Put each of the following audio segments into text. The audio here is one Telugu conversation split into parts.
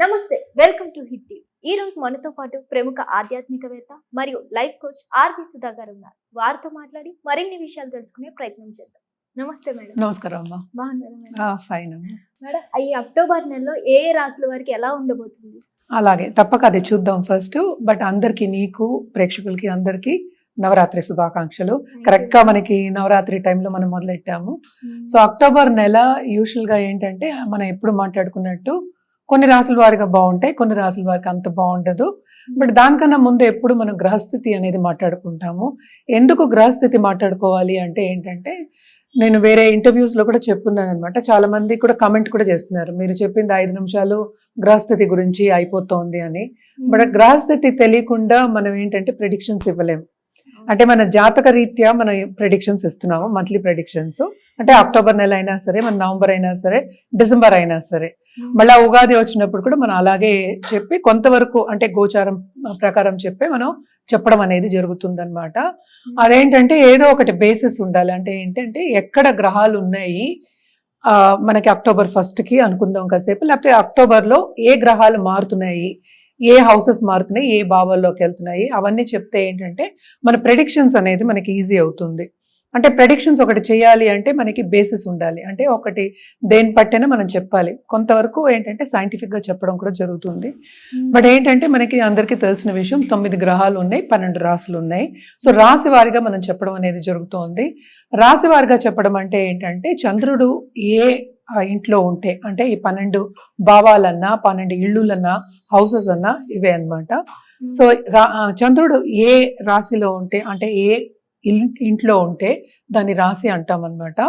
నమస్తే, వెల్కమ్ టు హిట్ టీవీ. ఈ రోజు మనతో పాటు ప్రముఖ ఆధ్యాత్మికవేత్త మరియు లైఫ్ కోచ్ ఆర్వి సుధా గారు ఉన్నారు. వారితో మాట్లాడి మరిన్ని విషయాలు తెలుసుకునే ప్రయత్నం చేద్దాం. నమస్తే మేడం. నమస్కారం అమ్మా. బాగున్నారా మేడం? ఫైన్ అమ్మా. మేడం, ఈ అక్టోబర్ నెలలో ఏ రాశుల వారికి ఎలా ఉండబోతుంది? అలాగే తప్పక అది చూద్దాం ఫస్ట్. బట్ అందరికి, నీకు ప్రేక్షకులకి అందరికి నవరాత్రి శుభాకాంక్షలు. కరెక్ట్ గా మనకి నవరాత్రి టైంలో మనం మొదలెట్టాము. సో అక్టోబర్ నెల యూజువల్ గా ఏంటంటే మనం ఎప్పుడు మాట్లాడుకున్నట్టు కొన్ని రాసుల వారిగా బాగుంటాయి, కొన్ని రాసుల వారికి అంత బాగుండదు. బట్ దానికన్నా ముందు ఎప్పుడు మనం గ్రహస్థితి అనేది మాట్లాడుకుంటాము. ఎందుకు గ్రహస్థితి మాట్లాడుకోవాలి అంటే ఏంటంటే, నేను వేరే ఇంటర్వ్యూస్ లో కూడా చెప్పున్నాను అనమాట. చాలా మంది కూడా కమెంట్ కూడా చేస్తున్నారు, మీరు చెప్పింది 5 నిమిషాలు గ్రహస్థితి గురించి అయిపోతుంది అని. బట్ గ్రహస్థితి తెలియకుండా మనం ఏంటంటే ప్రెడిక్షన్స్ ఇవ్వలేము. అంటే మన జాతక రీత్యా మనం ప్రెడిక్షన్స్ ఇస్తున్నాము, మంత్లీ ప్రెడిక్షన్స్. అంటే అక్టోబర్ నెల అయినా సరే, మన నవంబర్ అయినా సరే, డిసెంబర్ అయినా సరే, మళ్ళీ ఉగాది వచ్చినప్పుడు కూడా మనం అలాగే చెప్పి కొంతవరకు అంటే గోచారం ప్రకారం చెప్పి మనం చెప్పడం అనేది జరుగుతుందన్నమాట. అదేంటంటే ఏదో ఒకటి బేసిస్ ఉండాలి. అంటే ఏంటంటే ఎక్కడ గ్రహాలు ఉన్నాయి మనకి అక్టోబర్ 1st కి అనుకుందాం కాసేపు, లేకపోతే అక్టోబర్లో ఏ గ్రహాలు మారుతున్నాయి, ఏ హౌసెస్ మారుతున్నాయి, ఏ భావాల్లోకి వెళ్తున్నాయి, అవన్నీ చెప్తే ఏంటంటే మన ప్రెడిక్షన్స్ అనేది మనకి ఈజీ అవుతుంది. అంటే ప్రెడిక్షన్స్ ఒకటి చేయాలి అంటే మనకి బేసిస్ ఉండాలి. అంటే ఒకటి దేని పట్టైనా మనం చెప్పాలి. కొంతవరకు ఏంటంటే సైంటిఫిక్గా చెప్పడం కూడా జరుగుతుంది. బట్ ఏంటంటే మనకి అందరికీ తెలిసిన విషయం, 9 గ్రహాలు ఉన్నాయి, 12 రాశులు ఉన్నాయి. సో రాశి వారిగా మనం చెప్పడం అనేది జరుగుతోంది. రాశి వారిగా చెప్పడం అంటే ఏంటంటే చంద్రుడు ఏ ఇంట్లో ఉంటే, అంటే ఈ 12 భావాలన్నా, 12 ఇళ్ళులన్నా, హౌసెస్ అన్నా ఇవే అన్నమాట. సో చంద్రుడు ఏ రాశిలో ఉంటే, అంటే ఏ ఇంట్లో ఉంటే దాన్ని రాశి అంటాం అనమాట.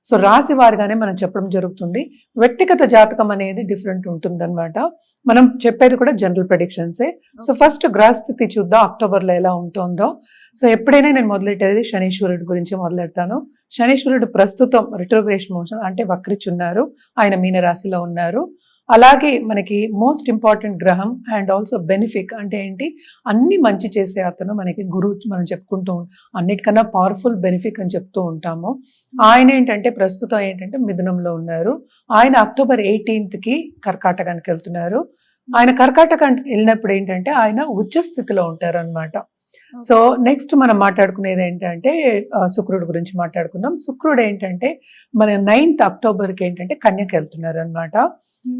సో రాశి వారిగానే మనం చెప్పడం జరుగుతుంది. వ్యక్తిగత జాతకం అనేది డిఫరెంట్ ఉంటుందన్నమాట. మనం చెప్పేది కూడా జనరల్ ప్రెడిక్షన్సే. సో ఫస్ట్ గ్రహస్థితి చూద్దాం అక్టోబర్లో ఎలా ఉంటుందో. సో ఎప్పుడైనా నేను మొదలెట్టేది శనీశ్వరుడి గురించి మొదలెడతాను. శనీశ్వరుడు ప్రస్తుతం రిట్రోగ్రేషన్ మోషన్ అంటే వక్రిచున్నారు, ఆయన మీనరాశిలో ఉన్నారు. అలాగే మనకి మోస్ట్ ఇంపార్టెంట్ గ్రహం అండ్ ఆల్సో బెనిఫిక్ అంటే ఏంటి, అన్ని మంచి చేసే అతను మనకి గురువు. మనం చెప్పుకుంటూ అన్నిటికన్నా పవర్ఫుల్ బెనిఫిక్ అని చెప్తూ ఉంటాము. ఆయన ఏంటంటే ప్రస్తుతం ఏంటంటే మిథునంలో ఉన్నారు. ఆయన అక్టోబర్ 18కి కర్కాటకానికి వెళ్తున్నారు. ఆయన కర్కాటకానికి వెళ్ళినప్పుడు ఏంటంటే ఆయన ఉచ్చ స్థితిలో ఉంటారు అనమాట. సో నెక్స్ట్ మనం మాట్లాడుకునేది ఏంటంటే శుక్రుడు గురించి మాట్లాడుకుందాం. శుక్రుడు ఏంటంటే మన 9th అక్టోబర్కి ఏంటంటే కన్యకి వెళ్తున్నారు అనమాట.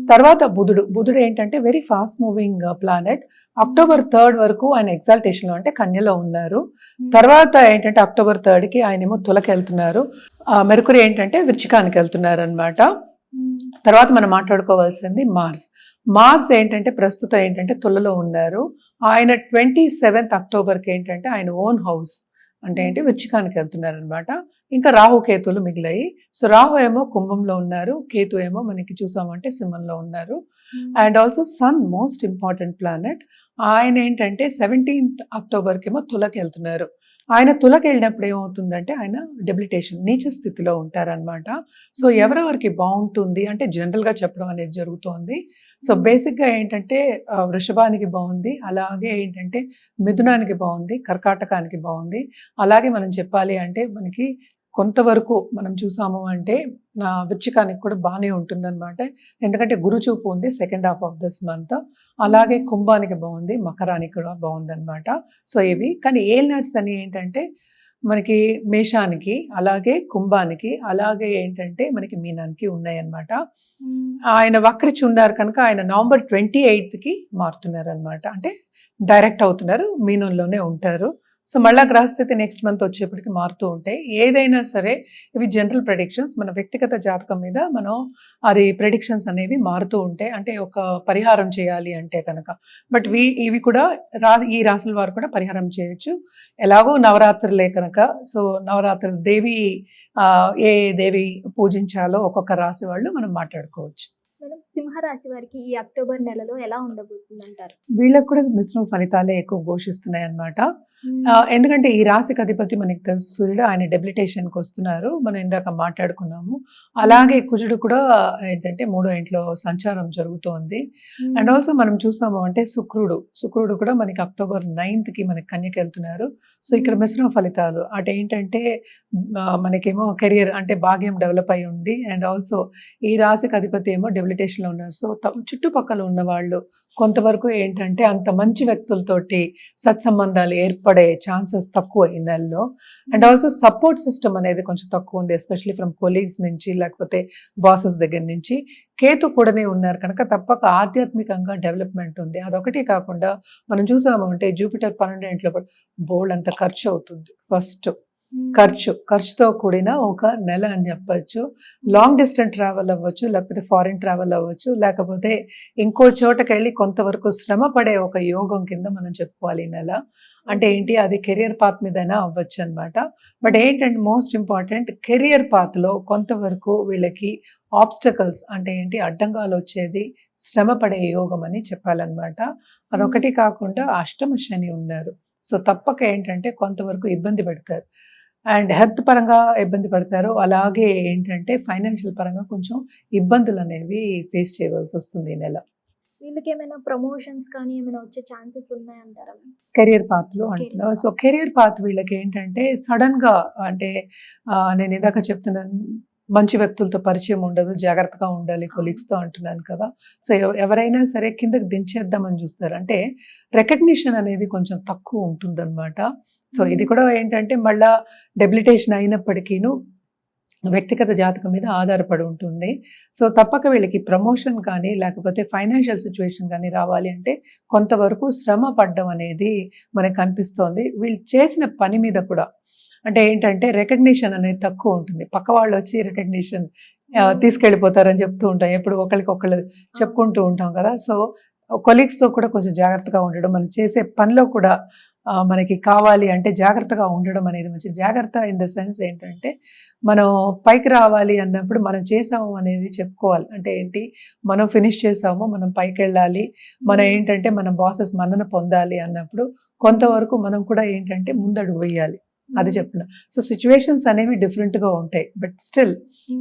తర్వాత బుధుడు ఏంటంటే very fast moving planet. October 3rd వరకు ఆయన ఎగ్జాల్టేషన్ లో అంటే కన్యలో ఉన్నారు. తర్వాత ఏంటంటే అక్టోబర్ 3rdకి ఆయన ఏమో తులకి వెళ్తున్నారు. మెర్కురీ ఏంటంటే వృచ్చికానికి వెళ్తున్నారు అనమాట. తర్వాత మనం మాట్లాడుకోవాల్సింది మార్స్ ఏంటంటే ప్రస్తుతం ఏంటంటే తులలో ఉన్నారు. ఆయన 27th అక్టోబర్కి ఏంటంటే ఆయన ఓన్ హౌస్ అంటే ఏంటి వృచ్చికానికి వెళ్తున్నారు అనమాట. ఇంకా రాహు కేతులు మిగిలాయి. సో రాహు ఏమో కుంభంలో ఉన్నారు, కేతు ఏమో మనకి చూసామంటే సింహంలో ఉన్నారు. And also sun most important planet. ఆయన ఏంటంటే 17th అక్టోబర్కి ఏమో తులకి వెళ్తున్నారు. ఆయన తులకి వెళ్ళినప్పుడు ఏమవుతుందంటే ఆయన డెబిలిటేషన్ నీచ స్థితిలో ఉంటారనమాట. సో ఎవరెవరికి బాగుంటుంది అంటే జనరల్గా చెప్పడం అనేది జరుగుతోంది. సో బేసిక్గా ఏంటంటే వృషభానికి బాగుంది, అలాగే ఏంటంటే మిథునానికి బాగుంది, కర్కాటకానికి బాగుంది. అలాగే మనం చెప్పాలి అంటే మనకి కొంతవరకు మనం చూసాము అంటే వృచ్చికానికి కూడా బాగానే ఉంటుందన్నమాట. ఎందుకంటే గురు చూపు ఉంది second half of this month. అలాగే కుంభానికి బాగుంది, మకరానికి కూడా బాగుందన్నమాట. సో ఇవి కానీ ఏల్నాట్స్ అని ఏంటంటే మనకి మేషానికి, అలాగే కుంభానికి, అలాగే ఏంటంటే మనకి మీనానికి ఉన్నాయన్నమాట. ఆయన వక్రిచి ఉన్నారు కనుక ఆయన నవంబర్ 28కి మారుతున్నారు అనమాట. అంటే డైరెక్ట్ అవుతున్నారు, మీనంలోనే ఉంటారు. సో మళ్ళీ గ్రహస్థితి నెక్స్ట్ మంత్ వచ్చేప్పటికి మారుతూ ఉంటాయి. ఏదైనా సరే ఇవి జనరల్ ప్రెడిక్షన్స్, మన వ్యక్తిగత జాతకం మీద మనం అది ప్రెడిక్షన్స్ అనేవి మారుతూ ఉంటాయి. అంటే ఒక పరిహారం చేయాలి అంటే కనుక. బట్ ఇవి కూడా ఈ రాశుల వారు కూడా పరిహారం చేయొచ్చు. ఎలాగో నవరాత్రులే కనుక. సో నవరాత్రులు దేవి ఏ దేవి పూజించాలో ఒక్కొక్క రాశి వాళ్ళు మనం మాట్లాడుకోవచ్చు. సింహరాశి వారికి ఈ అక్టోబర్ నెలలో ఎలా ఉండబోతుంది అంటారు? వీళ్ళకి కూడా మిశ్రమ ఫలితాలే ఎక్కువ ఘోషిస్తున్నాయి అన్నమాట. ఎందుకంటే ఈ రాశికి అధిపతి మనకి తెలుసు సూర్యుడు, ఆయన డెబిలిటేషన్కి వస్తున్నారు, మనం ఇందాక మాట్లాడుకున్నాము. అలాగే కుజుడు కూడా ఏంటంటే 3వ ఇంట్లో సంచారం జరుగుతోంది. అండ్ ఆల్సో మనం చూసాము అంటే శుక్రుడు కూడా మనకి అక్టోబర్ 9th మనకి కన్యకి వెళ్తున్నారు. సో ఇక్కడ మిశ్రమ ఫలితాలు అటు ఏంటంటే మనకేమో కెరియర్ అంటే భాగ్యం డెవలప్ అయి ఉంది. అండ్ ఆల్సో ఈ రాశికి అధిపతి ఏమో డెబిలిటేషన్లో ఉన్నారు. సో చుట్టుపక్కల ఉన్న వాళ్ళు కొంతవరకు ఏంటంటే అంత మంచి వ్యక్తులతోటి సత్సంబంధాలు ఏర్పడే ఛాన్సెస్ తక్కువ ఈ నెలలో. అండ్ ఆల్సో సపోర్ట్ సిస్టమ్ అనేది కొంచెం తక్కువ ఉంది, ఎస్పెషలీ ఫ్రమ్ కొలీగ్స్ నుంచి లేకపోతే బాసెస్ దగ్గర నుంచి. కేతు కూడానే ఉన్నారు కనుక తప్పక ఆధ్యాత్మికంగా డెవలప్మెంట్ ఉంది. అదొకటి కాకుండా మనం చూసాము అంటే జూపిటర్ 12వ ఇంట్లో బోల్డ్ అంత ఖర్చు అవుతుంది. ఫస్ట్ ఖర్చుతో కూడిన ఒక నెల అని చెప్పచ్చు. లాంగ్ డిస్టెన్స్ ట్రావెల్ అవ్వచ్చు, లేకపోతే ఫారిన్ ట్రావెల్ అవ్వచ్చు, లేకపోతే ఇంకో చోటకి వెళ్ళి కొంతవరకు శ్రమ పడే ఒక యోగం కింద మనం చెప్పుకోవాలి ఈ నెల. అంటే ఏంటి, అది కెరియర్ పాత్ మీదైనా అవ్వచ్చు అనమాట. బట్ ఏంటంటే మోస్ట్ ఇంపార్టెంట్, కెరియర్ పాత్లో కొంతవరకు వీళ్ళకి ఆబ్స్టకల్స్ అంటే ఏంటి, అడ్డంగాలు వచ్చేది, శ్రమ పడే యోగం అని చెప్పాలన్నమాట. అదొకటి కాకుండా అష్టమ శని ఉన్నారు. సో తప్పక ఏంటంటే కొంతవరకు ఇబ్బంది పెడతారు, అండ్ హెల్త్ పరంగా ఇబ్బంది పడతారు. అలాగే ఏంటంటే ఫైనాన్షియల్ పరంగా కొంచెం ఇబ్బందులు అనేవి ఫేస్ చేయవలసి వస్తుంది ఈ నెల. వీళ్ళకి ఏమైనా ప్రమోషన్స్ కానీ ఏమైనా వచ్చే ఛాన్సెస్ ఉన్నాయంటారా? కెరియర్ పాత్లో అంటున్నా. సో కెరియర్ పాత్ వీళ్ళకి ఏంటంటే సడన్గా అంటే నేను ఇందాక చెప్తున్నాను, మంచి వ్యక్తులతో పరిచయం ఉండదు, జాగ్రత్తగా ఉండాలి కొలీగ్స్తో అంటున్నాను కదా. సో ఎవరైనా సరే కిందకి దించేద్దామని చూస్తారు, అంటే రికగ్నిషన్ అనేది కొంచెం తక్కువ ఉంటుందన్నమాట. సో ఇది కూడా ఏంటంటే మళ్ళా డెబిలిటేషన్ అయినప్పటికీను వ్యక్తిగత జాతకం మీద ఆధారపడి ఉంటుంది. సో తప్పక వీళ్ళకి ప్రమోషన్ కానీ లేకపోతే ఫైనాన్షియల్ సిచ్యువేషన్ కానీ రావాలి అంటే కొంతవరకు శ్రమ పడడం అనేది మనకు కనిపిస్తోంది. వీళ్ళు చేసిన పని మీద కూడా అంటే ఏంటంటే రికగ్నిషన్ అనేది తక్కువ ఉంటుంది. పక్క వాళ్ళు వచ్చి రికగ్నిషన్ తీసుకెళ్ళిపోతారని చెప్తూ ఉంటాం, ఎప్పుడు ఒకళ్ళు చెప్పుకుంటూ ఉంటాం కదా. సో కొలీగ్స్తో కూడా కొంచెం జాగ్రత్తగా ఉండడం, మనం చేసే పనిలో కూడా మనకి కావాలి అంటే జాగ్రత్తగా ఉండడం అనేది మంచి జాగ్రత్త. ఇన్ ద సెన్స్ ఏంటంటే మనం పైకి రావాలి అన్నప్పుడు మనం చేసాము అనేది చెప్పుకోవాలి. అంటే ఏంటి, మనం ఫినిష్ చేసాము, మనం పైకి వెళ్ళాలి, మనం ఏంటంటే మన బాసెస్ మన్నన పొందాలి అన్నప్పుడు కొంతవరకు మనం కూడా ఏంటంటే ముందడుగు వేయాలి, అది చెప్తున్నా. సో సిచ్యువేషన్స్ అనేవి డిఫరెంట్గా ఉంటాయి, బట్ స్టిల్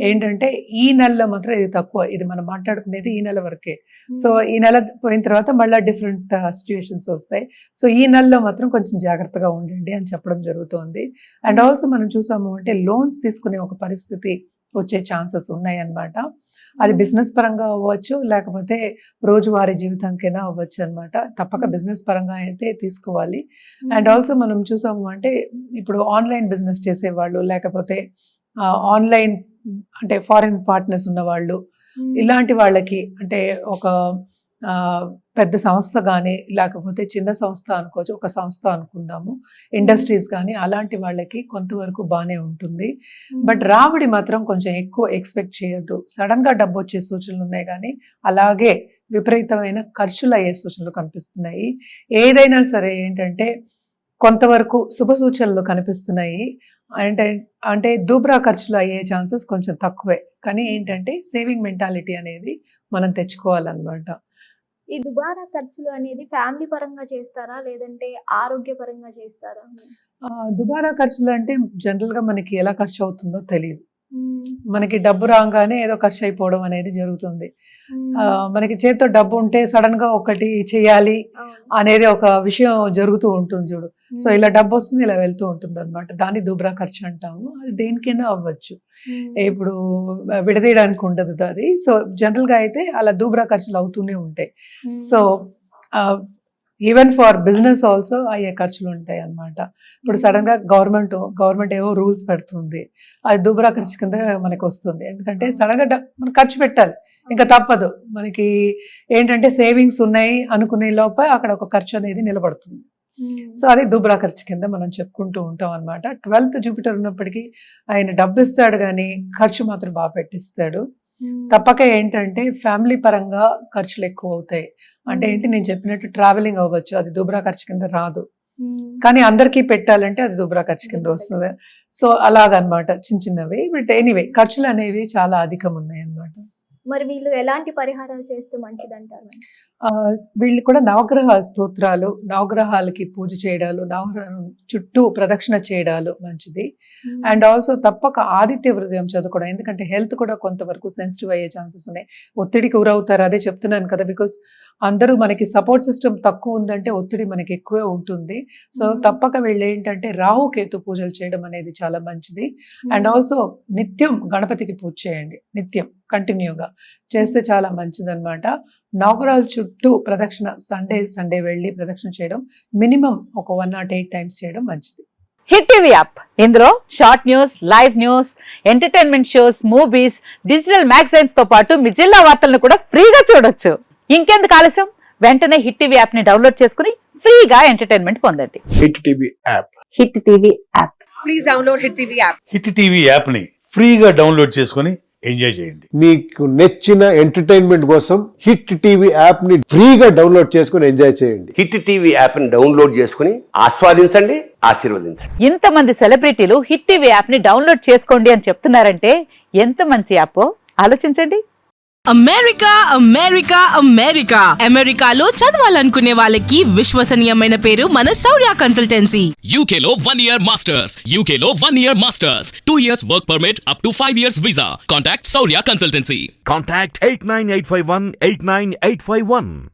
ఏంటంటే ఈ నెలలో మాత్రం ఇది తక్కువ. ఇది మనం మాట్లాడుకునేది ఈ నెల వరకే. సో ఈ నెల పోయిన తర్వాత మళ్ళీ డిఫరెంట్ సిచ్యువేషన్స్ వస్తాయి. సో ఈ నెలలో మాత్రం కొంచెం జాగ్రత్తగా ఉండండి అని చెప్పడం జరుగుతుంది. అండ్ ఆల్సో మనం చూసాము అంటే లోన్స్ తీసుకునే ఒక పరిస్థితి వచ్చే ఛాన్సెస్ ఉన్నాయి అన్నమాట. అది బిజినెస్ పరంగా అవ్వచ్చు, లేకపోతే రోజువారీ జీవితానికైనా అవ్వచ్చు అనమాట. తప్పక బిజినెస్ పరంగా అయితే తీసుకోవాలి. అండ్ ఆల్సో మనం చూసాము అంటే ఇప్పుడు ఆన్లైన్ బిజినెస్ చేసేవాళ్ళు, లేకపోతే ఆన్లైన్ అంటే ఫారిన్ పార్ట్నర్స్ ఉన్నవాళ్ళు, ఇలాంటి వాళ్ళకి అంటే ఒక పెద్ద సంస్థ కానీ లేకపోతే చిన్న సంస్థ అనుకోవచ్చు, ఒక సంస్థ అనుకుందాము, ఇండస్ట్రీస్ కానీ అలాంటి వాళ్ళకి కొంతవరకు బాగానే ఉంటుంది. బట్ రాబడి మాత్రం కొంచెం ఎక్కువ ఎక్స్పెక్ట్ చేయొద్దు. సడన్గా డబ్బు వచ్చే సూచనలు ఉన్నాయి, కానీ అలాగే విపరీతమైన ఖర్చులు అయ్యే సూచనలు కనిపిస్తున్నాయి. ఏదైనా సరే ఏంటంటే కొంతవరకు శుభ సూచనలు కనిపిస్తున్నాయి. అంటే దూబ్రా ఖర్చులు అయ్యే ఛాన్సెస్ కొంచెం తక్కువే, కానీ ఏంటంటే సేవింగ్ మెంటాలిటీ అనేది మనం తెచ్చుకోవాలన్నమాట. ఈ దుబారా ఖర్చులు అనేది ఫ్యామిలీ పరంగా చేస్తారా, లేదంటే ఆరోగ్యపరంగా చేస్తారా? దుబారా ఖర్చులు అంటే జనరల్గా మనకి ఎలా ఖర్చు అవుతుందో తెలియదు. మనకి డబ్బు రాగానే ఏదో ఖర్చు అయిపోవడం అనేది జరుగుతుంది. మనకి చేతితో డబ్బు ఉంటే సడన్ గా ఒకటి చేయాలి అనేది ఒక విషయం జరుగుతూ ఉంటుంది చూడు. సో ఇలా డబ్బు వస్తుంది, ఇలా వెళ్తూ ఉంటుంది అనమాట. దాన్ని దుబ్రా ఖర్చు అంటాము. అది దేనికైనా అవ్వచ్చు, ఇప్పుడు విడదీయడానికి ఉండదు అది. సో జనరల్ గా అయితే అలా దూబ్రా ఖర్చులు అవుతూనే ఉంటాయి. So even for business also అయ్యే ఖర్చులు ఉంటాయి అన్నమాట. ఇప్పుడు సడన్ గా గవర్నమెంట్ ఏవో రూల్స్ పెడుతుంది, అది దుబ్రా ఖర్చు కింద మనకి వస్తుంది. ఎందుకంటే సడన్ గా మనం ఖర్చు పెట్టాలి, ఇంకా తప్పదు. మనకి ఏంటంటే సేవింగ్స్ ఉన్నాయి అనుకునే లోప అక్కడ ఒక ఖర్చు అనేది నిలబడుతుంది. సో అది దుబ్రా ఖర్చు కింద మనం చెప్పుకుంటూ ఉంటాం అనమాట. 12th జూపిటర్ ఉన్నప్పటికీ ఆయన డబ్బు ఇస్తాడు, కానీ ఖర్చు మాత్రం బాగా పెట్టిస్తాడు. తప్పక ఏంటంటే ఫ్యామిలీ పరంగా ఖర్చులు ఎక్కువ అవుతాయి. అంటే ఏంటి, నేను చెప్పినట్టు ట్రావెలింగ్ అవ్వచ్చు, అది దుబ్రా ఖర్చు కింద రాదు, కానీ అందరికీ పెట్టాలంటే అది దుబ్రా ఖర్చు కింద వస్తుంది. సో అలాగనమాట, చిన్న చిన్నవి. బట్ ఎనీవే ఖర్చులు అనేవి చాలా అధికం ఉన్నాయి అన్నమాట. మరి వీళ్ళు ఎలాంటి పరిహారాలు చేస్తే మంచిదంటారు? వీళ్ళు కూడా నవగ్రహ స్తోత్రాలు, నవగ్రహాలకి పూజ చేయడాలు, నవగ్రహం చుట్టూ ప్రదక్షిణ చేయడాలు మంచిది. అండ్ ఆల్సో తప్పక ఆదిత్య హృదయం చదువుకోవడం, ఎందుకంటే హెల్త్ కూడా కొంతవరకు సెన్సిటివ్ అయ్యే ఛాన్సెస్ ఉన్నాయి. ఒత్తిడికి గురవుతారు, అదే చెప్తున్నాను కదా, బికాస్ అందరూ మనకి సపోర్ట్ సిస్టమ్ తక్కువ ఉందంటే ఒత్తిడి మనకి ఎక్కువే ఉంటుంది. సో తప్పక వీళ్ళు ఏంటంటే రాహుకేతు పూజలు చేయడం అనేది చాలా మంచిది. అండ్ ఆల్సో నిత్యం గణపతికి పూజ చేయండి, నిత్యం కంటిన్యూగా చేస్తే చాలా మంచిది అనమాట. నవగ్రహాల చుట్టూ ప్రదక్షిణ సండే వెళ్ళి ప్రదక్షిణ చేయడం మినిమం ఒక 108 టైమ్స్ చేయడం మంచిది. హిట్ టీవీ యాప్, ఇందులో short news, live news, entertainment shows, movies, digital magazines తో పాటు మీ జిల్లా వార్తలను కూడా ఫ్రీగా చూడొచ్చు. ఇంకెందుకు ఆలస్యం, వెంటనే హిట్ టీవీ యాప్ ని డౌన్లోడ్ చేసుకుని ఫ్రీగా ఎంటర్టైన్మెంట్ పొందండి. Hit TV app. Hit TV app. Please download hit TV app. Hit TV యాప్ని ఫ్రీగా డౌన్లోడ్ చేసుకొని ఎంజాయ్ చేయండి. మీకు నచ్చిన ఎంటర్టైన్మెంట్ కోసం హిట్ టీవీ యాప్ ని ఫ్రీగా డౌన్లోడ్ చేసుకొని ఎంజాయ్ చేయండి. హిట్ టీవీ యాప్ ని డౌన్లోడ్ చేసుకుని ఆస్వాదించండి, ఆశీర్వదించండి. ఇంతమంది సెలబ్రిటీలు హిట్ టీవీ యాప్ ని డౌన్లోడ్ చేసుకోండి అని చెప్తున్నారంటే ఎంత మంచి యాప్ ఆలోచించండి. అమెరికా అమెరికా అమెరికా అమెరికాలో చదవాలనుకునే వాళ్ళకి విశ్వసనీయమైన పేరు మన శౌర్య కన్సల్టెన్సీ. UK లో 1 year masters. UK లో 1 year masters. 2 years work permit up to 5 years visa. Contact Saurya Consultancy. Contact 89851 89851.